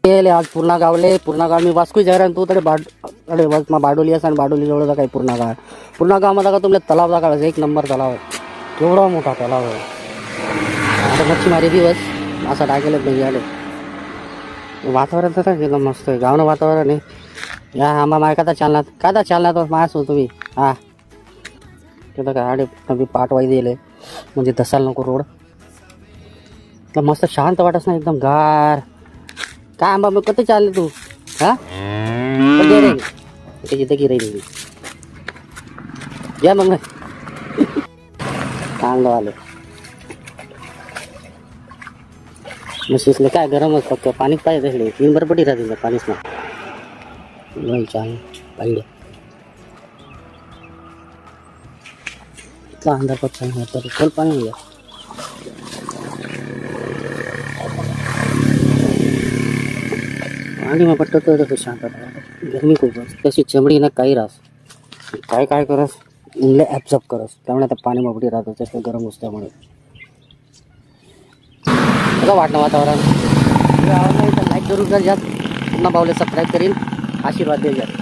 आज पूर्णा गावले पूर्णा गाव मी वास्कू जाय तू तरी अरे बस मग बाडोली असा आणि बाडोली जवळ काय पूर्णा गावामध्ये का तुमच्या तलाव जागा एक नंबर तलाव आहे केवढा मोठा तलाव आहे. आता मच्छीमारी दिवस असं टाकेल म्हणजे आले वातावरण तर एकदम मस्त आहे गावनं वातावरण आहे. या आंबा माय का चालणार मायासो तुम्ही हा तिथं काय आडे नवी पाठवाई दिले म्हणजे धसाल नको रोड तर मस्त शांत वाटत ना एकदम गार. काय आंबा मग कधी चालले तू हा रे जिथे की राहील या मग चांगलं आलं मशीसले काय गरमच फक्त पाणीच पाहिजे तिकडे तीन बरपटी राहते पाणीच नाही छान पाहिजे इथला अंधार पत्ता तर खोल पाणी नाही आणि मग पट्ट तर शांत गरमी खूप तशी चमडी ना काही रास काय काय करस उनले ॲब्झॉर्ब करस त्यामुळे आता पाणी मोकळी राहतं जास्त गरम असतं त्यामुळे कसं वाटणं वातावरण आवडलं तर लाईक करून कर जात पुन्हा पावले सबस्क्राईब करीन आशीर्वाद दे जात.